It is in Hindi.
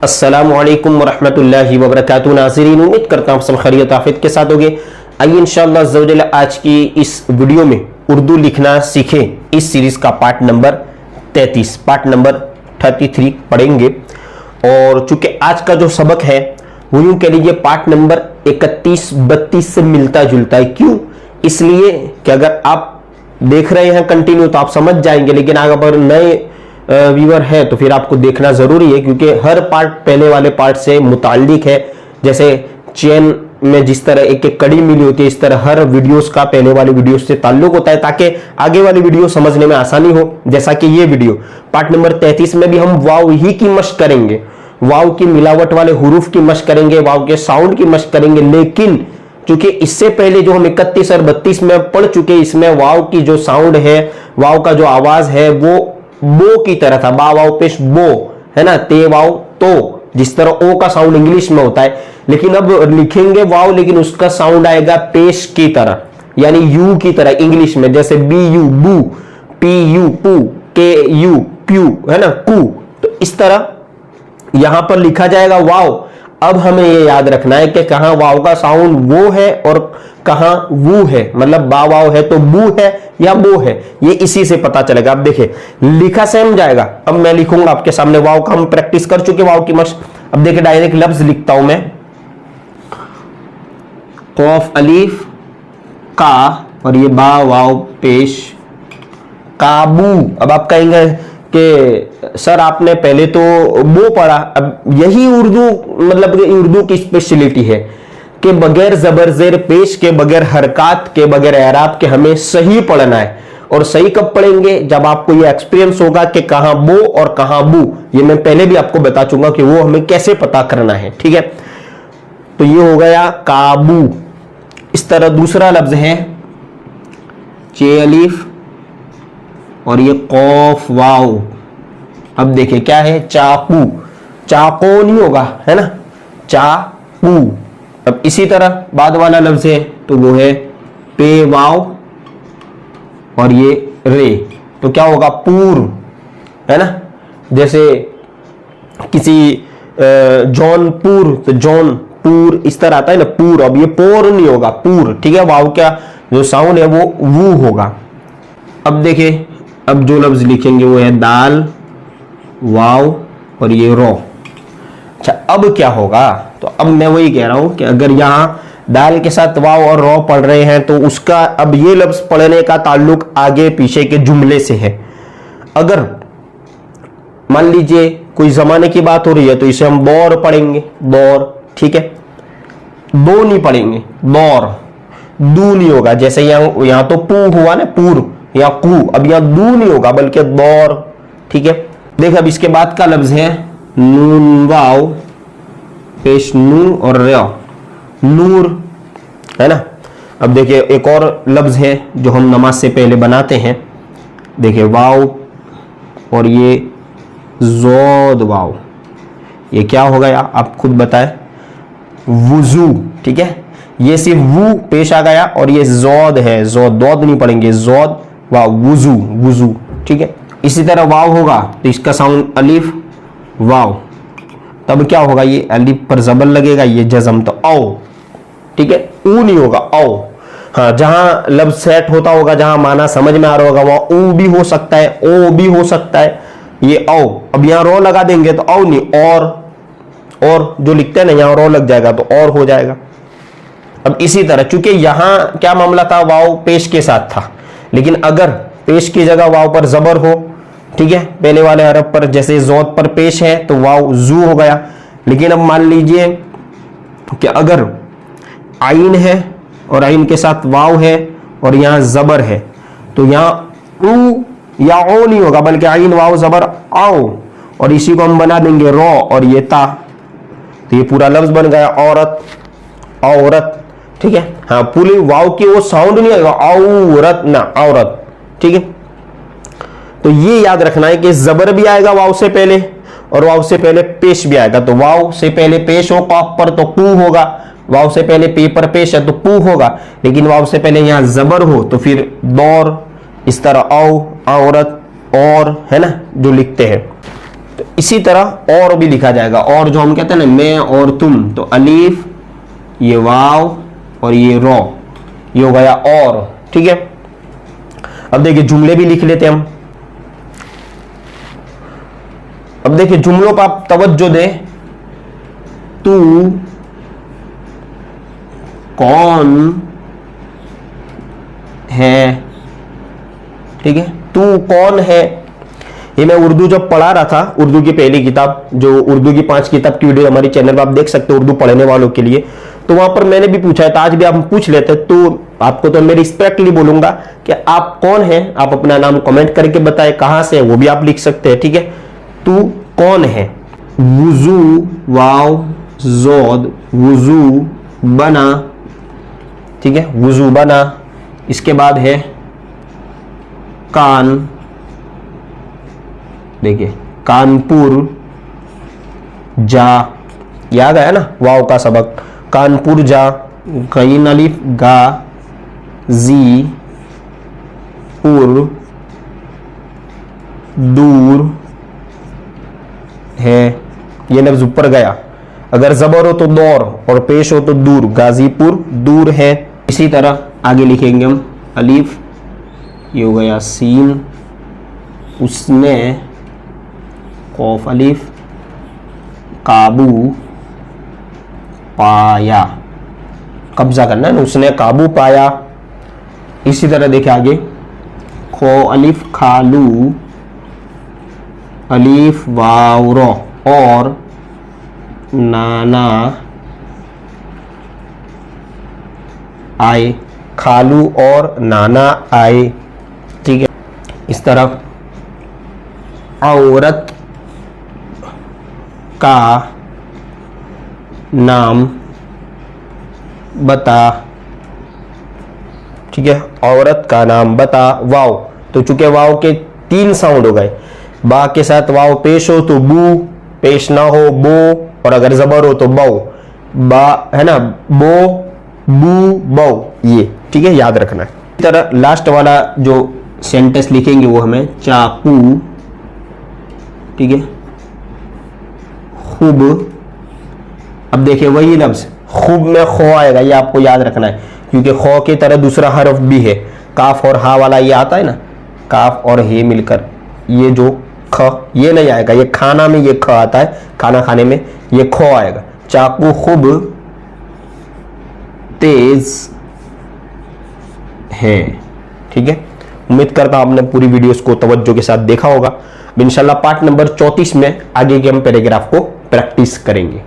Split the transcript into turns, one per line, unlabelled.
अस्सलामुअलैकुम वरहमतुल्लाहि वबरकातुहू। नाज़रीन, उम्मीद करता हूँ सब खैरियत आफियत के साथ होंगे। आइए इंशाअल्लाह अज़्ज़वजल आज की इस वीडियो में उर्दू लिखना सीखें इस सीरीज का पार्ट नंबर 33 पार्ट नंबर 33 पढ़ेंगे। और चूंकि आज का जो सबक है वो यूं कह लीजिए पार्ट नंबर 31-32 से मिलता जुलता है। क्यों? इसलिए कि अगर आप देख रहे हैं कंटिन्यू तो आप समझ जाएंगे, लेकिन अगर नए व्यूअर है तो फिर आपको देखना जरूरी है, क्योंकि हर पार्ट पहले वाले पार्ट से मुताल्लिक है। जैसे चेन में जिस तरह एक एक कड़ी मिली होती है, इस तरह हर वीडियोस का पहले वाले वीडियोस से ताल्लुक होता है, ताकि आगे वाली वीडियो समझने में आसानी हो। जैसा कि ये वीडियो पार्ट नंबर 33 में भी हम वाव ही की मशक करेंगे, वाव की मिलावट वाले हुरूफ की मशक करेंगे, वाव के साउंड की मशक करेंगे। लेकिन क्योंकि इससे पहले जो हम 31 और 32 में पढ़ चुके, इसमें वाव की जो साउंड है, वाव का जो आवाज है वो बो की तरह था। बा वाव पेश बो, है ना, ते वाव तो, जिस तरह ओ का साउंड इंग्लिश में होता है। लेकिन अब लिखेंगे वाव, लेकिन उसका साउंड आएगा पेश की तरह, यानी यू की तरह इंग्लिश में। जैसे बी यू बू, पी यू पू, के यू प्यू, है ना, कू। तो इस तरह यहां पर लिखा जाएगा वाव। अब हमें ये याद रखना है कि कहां वाव का साउंड वो है और कहां वू है, मतलब बा वाव है तो बू है या बो है, ये इसी से पता चलेगा। अब देखिए लिखा सेम जाएगा। अब मैं लिखूंगा आपके सामने, वाव का हम प्रैक्टिस कर चुके वाव की मशक। अब देखिए डायरेक्ट लफ्ज लिखता हूं मैं, कौफ अलीफ का और ये बा वाव पेश काबू। अब आप कहेंगे कि सर आपने पहले तो वो पढ़ा। अब यही उर्दू, मतलब उर्दू की स्पेशलिटी है कि बगैर जबर जेर पेश के, बगैर हरकत के, बगैर एराब के हमें सही पढ़ना है। और सही कब पढ़ेंगे? जब आपको ये एक्सपीरियंस होगा कि कहां बो और कहां बू। ये मैं पहले भी आपको बता चुका कि वो हमें कैसे पता करना है, ठीक है। तो ये हो गया काबू। इस तरह दूसरा लफ्ज है चे अलीफ और ये कौफ वाव। अब देखिए क्या है, चाकू। चाको नहीं होगा, है ना, चाकू। अब इसी तरह बाद वाला लफ्ज है तो वो है पे वाव और ये रे, तो क्या होगा, पूर, है ना। जैसे किसी जौनपुर, तो जौनपुर इस तरह आता है ना, पूर। अब ये पोर नहीं होगा, पूर, ठीक है। वाव का जो साउंड है वो वू होगा। अब देखिए अब जो लफ्ज लिखेंगे वो है दाल वाव और ये रो। अच्छा, अब क्या होगा? तो अब मैं वही कह रहा हूं कि अगर यहां दाल के साथ वाव और रो पढ़ रहे हैं तो उसका अब ये लफ्ज पढ़ने का ताल्लुक आगे पीछे के जुमले से है। अगर मान लीजिए कोई जमाने की बात हो रही है तो इसे हम दौर पढ़ेंगे, दौर, ठीक है। दो नहीं पढ़ेंगे, दौर। दू नहीं होगा, जैसे यहां तो पू हुआ ना, पूर या कू। अब यहां दू नहीं होगा बल्कि दौर, ठीक है। देख अब इसके बाद का लफ्ज है नून वाव पेश नू और रा, नूर, है ना। अब देखिए एक और लफ्ज है जो हम नमाज से पहले बनाते हैं। देखिए वाव और ये जोद वाव, ये क्या हो गया आप खुद बताएं, वुजू, ठीक है। ये सिर्फ वू पेश आ गया और ये जोद है, जोद, दौद नहीं पढ़ेंगे, जोद वाव, वुजू, वुजू, ठीक है। इसी तरह वाव होगा तो इसका साउंड अलीफ वाव। तब क्या होगा, ये अलीफ पर जबर लगेगा, ये जज़म, तो औ, ठीक है। ऊ नहीं होगा, औ। हाँ, जहां लफ्ज सेट होता होगा, जहां माना समझ में आ रहा होगा, वहां ऊ भी हो सकता है, ओ भी हो सकता है, ये औ। अब यहां रो लगा देंगे तो औ नहीं, और जो लिखते हैं ना यहां रो लग जाएगा तो और हो जाएगा। अब इसी तरह चूंकि यहां क्या मामला था, वाव पेश के साथ था, लेकिन अगर पेश की जगह वाव पर जबर हो, ठीक है, पहले वाले हरफ पर, जैसे जोद पर पेश है तो वाव जू हो गया। लेकिन अब मान लीजिए कि अगर आइन है और आइन के साथ वाव है और यहां जबर है तो यहां ऊ या ओ नहीं होगा बल्कि आइन वाव जबर आओ, और इसी को हम बना देंगे रो और ये ता। तो ये पूरा लफ्ज बन गया औरत, औरत, ठीक है। हाँ, पूरी वाव की वो साउंड नहीं आएगा, औरत ना, औरत, ठीक है। तो ये याद रखना है कि जबर भी आएगा वाव से पहले और वाव से पहले पेश भी आएगा। तो वाव से पहले पेश हो काफ पर तो कू होगा, वाव से पहले पे पर पेश है तो पू होगा। लेकिन वाव से पहले यहां जबर हो तो फिर दौर, इस तरह औ, औरत, और, है ना, जो लिखते हैं। तो इसी तरह और भी लिखा जाएगा, और जो हम कहते हैं ना मैं और तुम, तो अलीफ, ये वाव और ये रॉ, ये हो गया और। ठीक है, अब देखिए जुमले भी लिख लेते हैं हम। अब देखिए जुमलों पर आप तवज्जो दें। तू कौन है, ठीक है, तू कौन है। ये मैं उर्दू जब पढ़ा रहा था, उर्दू की पहली किताब, जो उर्दू की 5 किताब की वीडियो हमारी चैनल पर आप देख सकते हो उर्दू पढ़ने वालों के लिए, तो वहां पर मैंने भी पूछा है, तो आज भी आप पूछ लेते। तो आपको तो मैं रिस्पेक्टली बोलूंगा कि आप कौन है, आप अपना नाम कमेंट करके बताएं, कहां से है वो भी आप लिख सकते हैं। ठीक है, तू कौन है। वुजू, वाव जोद, वुजू बना, ठीक है, वुजू बना। इसके बाद है कान, देखिए कानपुर जा, याद आया ना वाव का सबक, कानपुर जा। गईन अलिफ गा, जी पुर दूर है, ये लफ्ज ऊपर गया। अगर जबर हो तो दौर और पेश हो तो दूर, गाजीपुर दूर है। इसी तरह आगे लिखेंगे हम अलीफ, ये हो गया सीन, उसने, कौफ अलीफ, काबू पाया, कब्जा करना है ना, उसने काबू पाया। इसी तरह देखिए आगे, खो अलीफ खालू, अलीफ वाव रो, और नाना आए, खालू और नाना आए। ठीक है, इस तरह औरत का नाम बता, ठीक है, औरत का नाम बता। वाव, तो चूंकि वाव के 3 साउंड हो गए, बा के साथ वाव पेश हो तो बू, पेश ना हो बो, और अगर जबर हो तो बो, बा है ना, बो बू बो, ये ठीक है, याद रखना है। इसी तरह लास्ट वाला जो सेंटेंस लिखेंगे वो हमें चाकू, ठीक है, खूब। अब देखिए वही लफ्ज खूब में खो आएगा, ये आपको याद रखना है, क्योंकि खो की तरह दूसरा हर्फ भी है, काफ और हा वाला ये आता है ना, काफ और हे मिलकर ये जो ख, ये नहीं आएगा, ये खाना में ये ख आता है, खाना खाने में ये खो आएगा। चाकू खूब तेज है। ठीक है, उम्मीद करता हूं आपने पूरी वीडियोस को तवज्जो के साथ देखा होगा। इंशाल्लाह पार्ट नंबर 34 में आगे के हम पैराग्राफ को प्रैक्टिस करेंगे।